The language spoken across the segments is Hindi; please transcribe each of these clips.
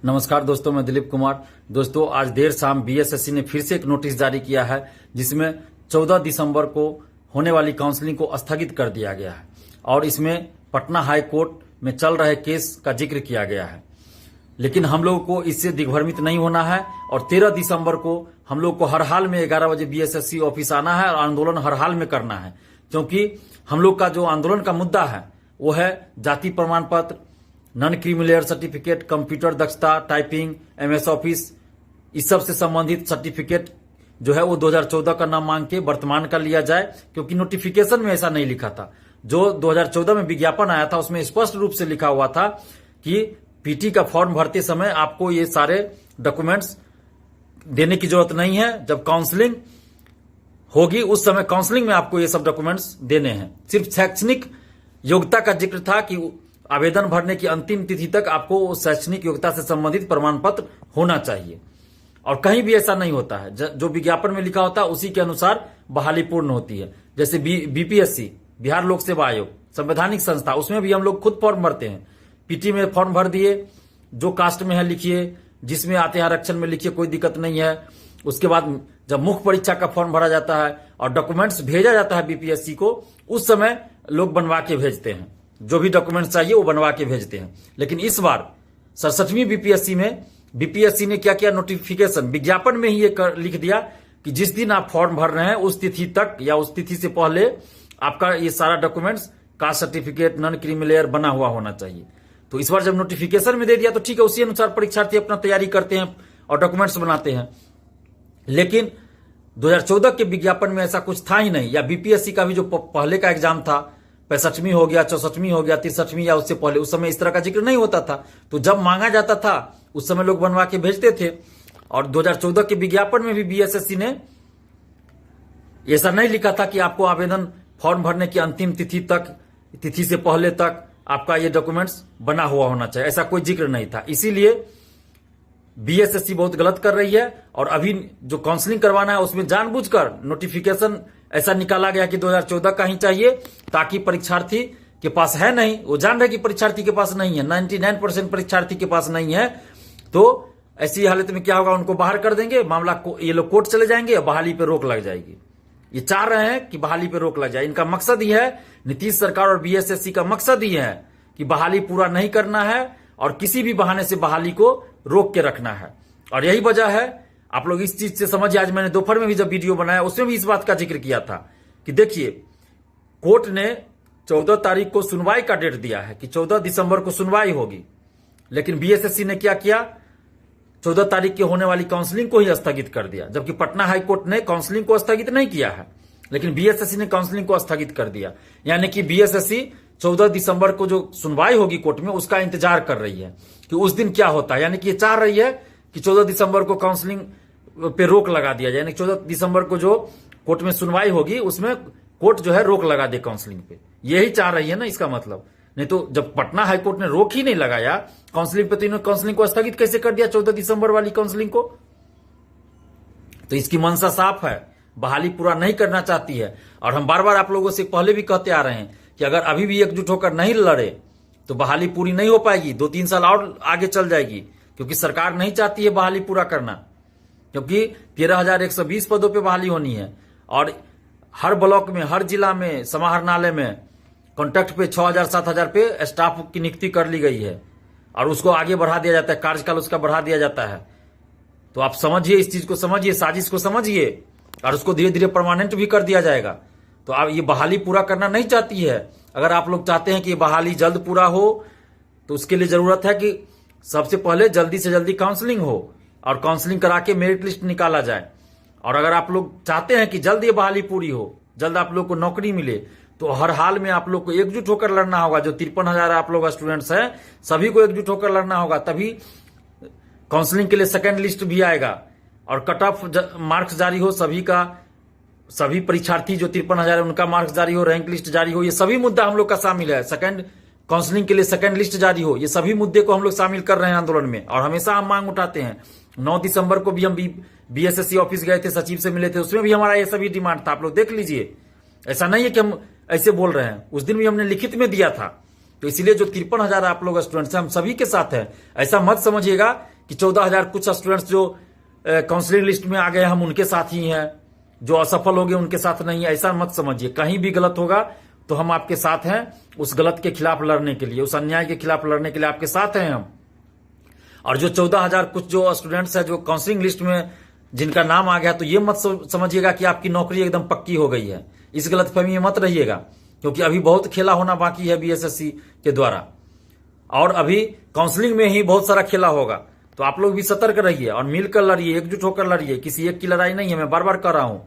नमस्कार दोस्तों, मैं दिलीप कुमार। दोस्तों, आज देर शाम बीएसएससी ने फिर से एक नोटिस जारी किया है जिसमें 14 दिसंबर को होने वाली काउंसलिंग को स्थगित कर दिया गया है और इसमें पटना हाई कोर्ट में चल रहे केस का जिक्र किया गया है। लेकिन हम लोगों को इससे दिग्भ्रमित नहीं होना है और 13 दिसंबर को हम लोग को हर हाल में 11 बजे बीएसएससी ऑफिस आना है और आंदोलन हर हाल में करना है, क्योंकि हम लोग का जो आंदोलन का मुद्दा है वो है जाति प्रमाण पत्र, नॉन क्रीमी सर्टिफिकेट, कंप्यूटर दक्षता, टाइपिंग, एमएस ऑफिस, इस सब से संबंधित सर्टिफिकेट जो है वो 2014 का नाम मांग के वर्तमान का लिया जाए, क्योंकि नोटिफिकेशन में ऐसा नहीं लिखा था। जो 2014 में विज्ञापन आया था उसमें स्पष्ट रूप से लिखा हुआ था कि पीटी का फॉर्म भरते समय आपको ये सारे डॉक्यूमेंट्स देने की जरूरत नहीं है। जब काउंसलिंग होगी उस समय काउंसलिंग में आपको ये सब डॉक्यूमेंट्स देने हैं। सिर्फ शैक्षणिक योग्यता का जिक्र था कि आवेदन भरने की अंतिम तिथि तक आपको शैक्षणिक योग्यता से संबंधित प्रमाण पत्र होना चाहिए, और कहीं भी ऐसा नहीं होता है। जो विज्ञापन में लिखा होता है उसी के अनुसार बहाली पूर्ण होती है। जैसे बीपीएससी, बिहार लोक सेवा आयोग, संवैधानिक संस्था, उसमें भी हम लोग खुद फॉर्म भरते हैं। पीटी में फॉर्म भर दिए, जो कास्ट में है लिखिए, जिसमें आते हैं आरक्षण में लिखिए, कोई दिक्कत नहीं है। उसके बाद जब मुख्य परीक्षा का फॉर्म भरा जाता है और डॉक्यूमेंट्स भेजा जाता है बीपीएससी को, उस समय लोग बनवा के भेजते हैं, जो भी डॉक्यूमेंट्स चाहिए वो बनवा के भेजते हैं। लेकिन इस बार 67वीं बीपीएससी में बीपीएससी ने क्या किया, नोटिफिकेशन विज्ञापन में ही ये लिख दिया कि जिस दिन आप फॉर्म भर रहे हैं उस तिथि तक या उस तिथि से पहले आपका ये सारा documents, caste certificate, non creamy layer बना हुआ होना चाहिए। तो इस बार जब नोटिफिकेशन में दे दिया तो ठीक है, उसी अनुसार परीक्षार्थी अपना तैयारी करते हैं और डॉक्यूमेंट्स बनाते हैं। लेकिन 2014 के विज्ञापन में ऐसा कुछ था ही नहीं, या बीपीएससी का भी जो पहले का एग्जाम था, 65वीं हो गया, 64वीं हो गया, 63वीं या उससे पहले, उस समय इस तरह का जिक्र नहीं होता था। तो जब मांगा जाता था उस समय लोग बनवा के भेजते थे। और 2014 के विज्ञापन में भी बीएसएससी ने ऐसा नहीं लिखा था कि आपको आवेदन फॉर्म भरने की अंतिम तिथि से पहले तक आपका ये डॉक्यूमेंट्स बना हुआ होना चाहिए, ऐसा कोई जिक्र नहीं था। इसीलिए बीएसएससी बहुत गलत कर रही है और अभी जो काउंसलिंग करवाना है उसमें जानबूझकर नोटिफिकेशन ऐसा निकाला गया कि 2014 का ही चाहिए, ताकि परीक्षार्थी के पास है नहीं, वो जान रहे कि परीक्षार्थी के पास नहीं है, 99% परीक्षार्थी के पास नहीं है। तो ऐसी हालत में क्या होगा, उनको बाहर कर देंगे, मामला ये लोग कोर्ट चले जाएंगे और बहाली पे रोक लग जाएगी। ये चाह रहे हैं कि बहाली पे रोक लग जाए। इनका मकसद ही है, नीतीश सरकार और बीएसएससी का मकसद ही है कि बहाली पूरा नहीं करना है और किसी भी बहाने से बहाली को रोक के रखना है। और यही वजह है, आप लोग इस चीज से समझिए। आज मैंने दोपहर में भी जब वीडियो बनाया उसमें भी इस बात का जिक्र किया था कि देखिए, कोर्ट ने 14 तारीख को सुनवाई का डेट दिया है कि 14 दिसंबर को सुनवाई होगी, लेकिन बीएसएससी ने क्या किया, 14 तारीख के होने वाली काउंसलिंग को ही स्थगित कर दिया। जबकि पटना हाई कोर्ट ने काउंसलिंग को स्थगित नहीं किया है, लेकिन बीएसएससी ने काउंसलिंग को स्थगित कर दिया। यानी कि बीएसएससी 14 दिसंबर को जो सुनवाई होगी कोर्ट में उसका इंतजार कर रही है कि उस दिन क्या होता है। यानी कि ये चाह रही है कि 14 दिसंबर को काउंसलिंग पे रोक लगा दिया जाए, यानी 14 दिसंबर को जो कोर्ट में सुनवाई होगी उसमें कोर्ट जो है रोक लगा दे काउंसलिंग पे। यही चाह रही है ना इसका मतलब। नहीं तो जब पटना हाई कोर्ट ने रोक ही नहीं लगाया काउंसलिंग पे, तो इन्होंने काउंसलिंग को स्थगित कैसे कर दिया 14 दिसंबर वाली काउंसलिंग को। तो इसकी मंशा साफ है, बहाली पूरा नहीं करना चाहती है। और हम बार बार आप लोगों से पहले भी कहते आ रहे हैं कि अगर अभी भी एकजुट होकर नहीं लड़े तो बहाली पूरी नहीं हो पाएगी, 2-3 साल और आगे चल जाएगी, क्योंकि सरकार नहीं चाहती है बहाली पूरा करना, क्योंकि 13,120 पदों पे बहाली होनी है और हर ब्लॉक में, हर जिला में, समाहरणालय में कॉन्ट्रैक्ट पे 6,000-7,000 पे स्टाफ की नियुक्ति कर ली गई है और उसको आगे बढ़ा दिया जाता है, कार्यकाल उसका बढ़ा दिया जाता है। तो आप समझिए, इस चीज को समझिए, साजिश को समझिए, और उसको धीरे धीरे परमानेंट भी कर दिया जाएगा। तो आप ये बहाली पूरा करना नहीं चाहती है। अगर आप लोग चाहते हैं कि ये बहाली जल्द पूरा हो तो उसके लिए जरूरत है कि सबसे पहले जल्दी से जल्दी काउंसलिंग हो और काउंसलिंग करा के मेरिट लिस्ट निकाला जाए। और अगर आप लोग चाहते हैं कि जल्द ये बहाली पूरी हो, जल्द आप लोग को नौकरी मिले, तो हर हाल में आप लोग को एकजुट होकर लड़ना होगा। जो 53,000 आप लोग स्टूडेंट्स हैं सभी को एकजुट होकर लड़ना होगा, तभी काउंसलिंग के लिए सेकेंड लिस्ट भी आएगा और कट ऑफ मार्क्स जारी हो सभी का। सभी परीक्षार्थी जो 53,000 है उनका मार्क्स जारी हो, रैंक लिस्ट जारी हो, ये सभी मुद्दा हम लोग का शामिल है। सेकंड काउंसलिंग के लिए सेकंड लिस्ट जारी हो, ये सभी मुद्दे को हम लोग शामिल कर रहे हैं आंदोलन में और हमेशा हम मांग उठाते हैं। 9 दिसंबर को भी हम बीएसएससी ऑफिस गए थे, सचिव से मिले थे, उसमें भी हमारा ये सभी डिमांड था। आप लोग देख लीजिए, ऐसा नहीं है कि हम ऐसे बोल रहे हैं, उस दिन भी हमने लिखित में दिया था। तो इसलिए जो 53,000 आप लोग स्टूडेंट्स हैं हम सभी के साथ हैं। ऐसा मत समझिएगा कि 14,000 कुछ स्टूडेंट्स जो काउंसलिंग लिस्ट में आ गए हम उनके साथ ही हैं, जो असफल हो गए उनके साथ नहीं है। ऐसा मत समझिए, कहीं भी गलत होगा तो हम आपके साथ हैं उस गलत के खिलाफ लड़ने के लिए, उस अन्याय के खिलाफ लड़ने के लिए आपके साथ हैं हम। और जो 14,000 कुछ जो स्टूडेंट्स है जो काउंसलिंग लिस्ट में जिनका नाम आ गया, तो ये मत समझिएगा कि आपकी नौकरी एकदम पक्की हो गई है। इस गलतफहमी में मत रहिएगा, क्योंकि अभी बहुत खेला होना बाकी है बीएसएससी के द्वारा, और अभी काउंसलिंग में ही बहुत सारा खेला होगा। तो आप लोग भी सतर्क रहिए और मिलकर लड़िए, एकजुट होकर लड़िए। किसी एक की लड़ाई नहीं है, मैं बार बार कह रहा हूं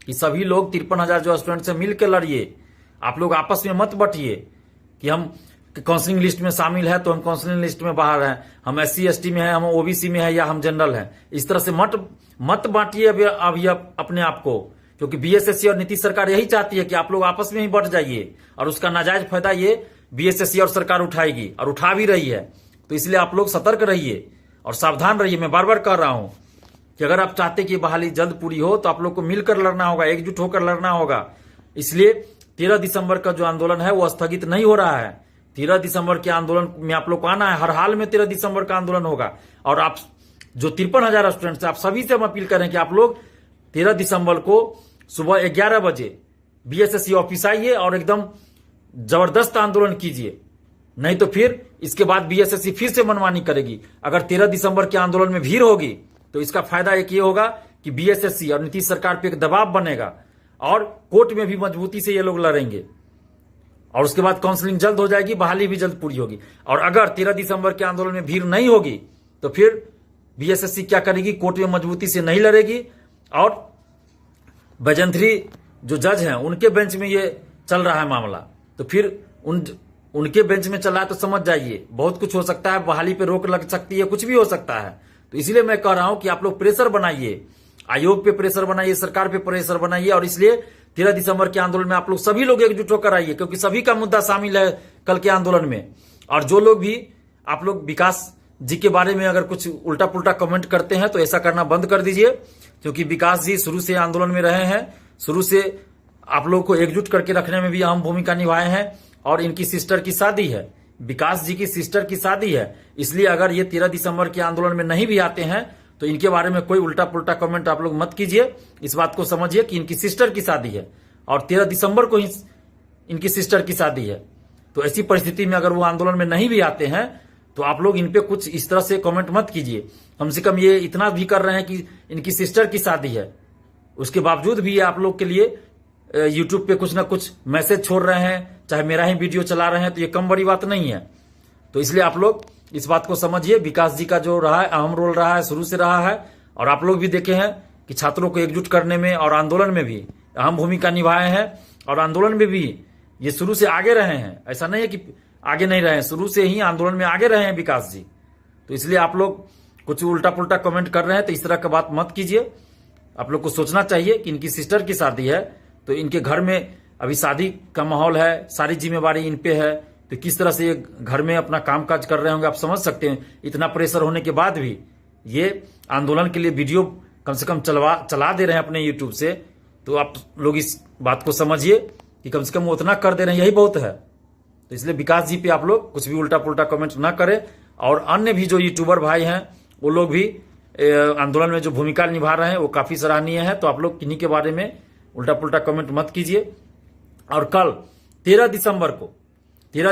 कि सभी लोग 53,000 जो स्टूडेंट्स है मिलकर लड़िए। आप लोग आपस में मत बटिए कि हम काउंसलिंग लिस्ट में शामिल है तो हम काउंसलिंग लिस्ट में बाहर हैं, हम SC ST में है, हम OBC में है, या हम जनरल हैं। इस तरह से मत बांटिए अभी अपने आप को, क्योंकि बीएसएससी और नीतीश सरकार यही चाहती है कि आप लोग आपस में ही बट जाइए, और उसका नाजायज फायदा ये बीएसएससी और सरकार उठाएगी और उठा भी रही है। तो इसलिए आप लोग सतर्क रहिए और सावधान रहिए। मैं बार बार कह रहा हूं कि अगर आप चाहते कि बहाली जल्द पूरी हो तो आप लोग को मिलकर लड़ना होगा, एकजुट होकर लड़ना होगा। इसलिए 13 दिसंबर का जो आंदोलन है वो स्थगित नहीं हो रहा है। 13 दिसंबर के आंदोलन में आप लोग को आना है, हर हाल में 13 दिसंबर का आंदोलन होगा। और आप जो 53,000 स्टूडेंट्स, आप सभी से हम अपील करें कि आप लोग 13 दिसंबर को सुबह 11 बजे बीएसएससी ऑफिस आइए और एकदम जबरदस्त आंदोलन कीजिए। नहीं तो फिर इसके बाद बीएसएससी फिर से मनमानी करेगी। अगर 13 दिसंबर के आंदोलन में भीड़ होगी तो इसका फायदा एक ये होगा कि बीएसएससी और नीतीश सरकार पे एक दबाव बनेगा और कोर्ट में भी मजबूती से ये लोग लड़ेंगे, और उसके बाद काउंसलिंग जल्द हो जाएगी, बहाली भी जल्द पूरी होगी। और अगर 13 दिसंबर के आंदोलन में भीड़ नहीं होगी तो फिर बीएसएससी क्या करेगी, कोर्ट में मजबूती से नहीं लड़ेगी, और बैजंत्री जो जज हैं उनके बेंच में ये चल रहा है मामला, तो फिर उनके बेंच में चल रहा है तो समझ जाइए बहुत कुछ हो सकता है, बहाली पे रोक लग सकती है, कुछ भी हो सकता है। तो इसलिए मैं कह रहा हूं कि आप लोग प्रेशर बनाइए, आयोग पे प्रेशर बनाइए, सरकार पे प्रेशर बनाइए, और इसलिए 13 दिसंबर के आंदोलन में आप लोग सभी लोग एकजुट होकर आइए, क्योंकि सभी का मुद्दा शामिल है कल के आंदोलन में। और जो लोग भी आप लोग विकास जी के बारे में अगर कुछ उल्टा पुल्टा कमेंट करते हैं तो ऐसा करना बंद कर दीजिए, क्योंकि विकास जी शुरू से आंदोलन में रहे हैं, शुरू से आप लोग को एकजुट करके रखने में भी अहम भूमिका निभाए हैं। और इनकी सिस्टर की शादी है, विकास जी की सिस्टर की शादी है, इसलिए अगर ये 13 दिसंबर के आंदोलन में नहीं भी आते हैं तो इनके बारे में कोई उल्टा पुल्टा कमेंट आप लोग मत कीजिए। इस बात को समझिए कि इनकी सिस्टर की शादी है और 13 दिसंबर को ही इनकी सिस्टर की शादी है। तो ऐसी परिस्थिति में अगर वो आंदोलन में नहीं भी आते हैं तो आप लोग इन पे कुछ इस तरह से कमेंट मत कीजिए। कम से कम ये इतना भी कर रहे हैं कि इनकी सिस्टर की शादी है, उसके बावजूद भी आप लोग के लिए यूट्यूब पे कुछ ना कुछ मैसेज छोड़ रहे हैं, चाहे मेरा ही वीडियो चला रहे हैं, तो ये कम बड़ी बात नहीं है। तो इसलिए आप लोग इस बात को समझिए, विकास जी का जो रहा है अहम रोल रहा है, शुरू से रहा है, और आप लोग भी देखे हैं कि छात्रों को एकजुट करने में और आंदोलन में भी अहम भूमिका निभाए हैं, और आंदोलन में भी ये शुरू से आगे रहे हैं। ऐसा नहीं है कि आगे नहीं रहे हैं, शुरू से ही आंदोलन में आगे रहे हैं विकास जी। तो इसलिए आप लोग कुछ उल्टा पुल्टा कमेंट कर रहे हैं तो इस तरह का बात मत कीजिए। आप लोग को सोचना चाहिए कि इनकी सिस्टर की शादी है, तो इनके घर में अभी शादी का माहौल है, सारी जिम्मेवारी इन पे है, तो किस तरह से ये घर में अपना कामकाज कर रहे होंगे आप समझ सकते हैं। इतना प्रेशर होने के बाद भी ये आंदोलन के लिए वीडियो कम से कम चला दे रहे हैं अपने यूट्यूब से, तो आप लोग इस बात को समझिए कि कम से कम वो उतना कर दे रहे हैं, यही बहुत है। तो इसलिए विकास जी पे आप लोग कुछ भी उल्टा पुल्टा कमेंट ना करें, और अन्य भी जो यूट्यूबर भाई हैं वो लोग भी आंदोलन में जो भूमिका निभा रहे हैं वो काफी सराहनीय है। तो आप लोग किन्हीं के बारे में उल्टा पुल्टा कमेंट मत कीजिए। और कल 13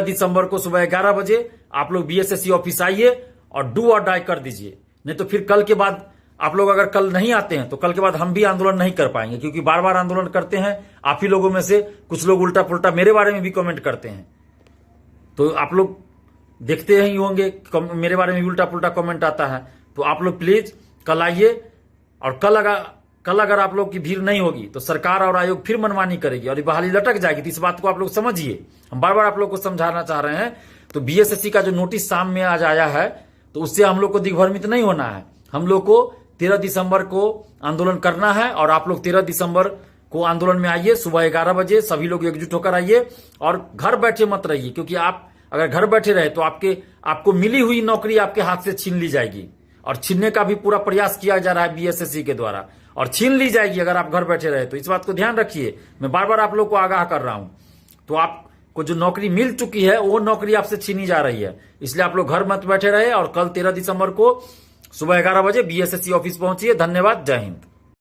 दिसंबर को सुबह 11 बजे आप लोग बीएसएससी ऑफिस आइए और डू और डाई कर दीजिए। नहीं तो फिर कल के बाद आप लोग अगर कल नहीं आते हैं तो कल के बाद हम भी आंदोलन नहीं कर पाएंगे, क्योंकि बार बार आंदोलन करते हैं आप ही लोगों में से कुछ लोग उल्टा पुल्टा मेरे बारे में भी कमेंट करते हैं। तो आप लोग देखते ही होंगे मेरे बारे में भी उल्टा पुल्टा कमेंट आता है। तो आप लोग प्लीज कल आइए, और कल अगर आप लोग की भीड़ नहीं होगी तो सरकार और आयोग फिर मनमानी करेगी और ये बहाली लटक जाएगी। तो इस बात को आप लोग समझिए, हम बार बार आप लोग को समझाना चाह रहे हैं। तो बीएसएससी का जो नोटिस शाम में आज आया है तो उससे हम लोग को दिग्भ्रमित नहीं होना है। हम लोग को 13 दिसंबर को आंदोलन करना है, और आप लोग 13 दिसंबर को आंदोलन में आइए सुबह 11 बजे, सभी लोग एकजुट होकर आइए, और घर बैठे मत रहिए, क्योंकि आप अगर घर बैठे रहे तो आपको मिली हुई नौकरी आपके हाथ से छीन ली जाएगी, और छीनने का भी पूरा प्रयास किया जा रहा है बीएसएससी के द्वारा, और छीन ली जाएगी अगर आप घर बैठे रहे। तो इस बात को ध्यान रखिए, मैं बार बार आप लोग को आगाह कर रहा हूं। तो आपको जो नौकरी मिल चुकी है वो नौकरी आपसे छीनी जा रही है, इसलिए आप लोग घर मत बैठे रहे, और कल 13 दिसंबर को सुबह 11 बजे बीएसएससी ऑफिस पहुंचिए। धन्यवाद। जय हिंद।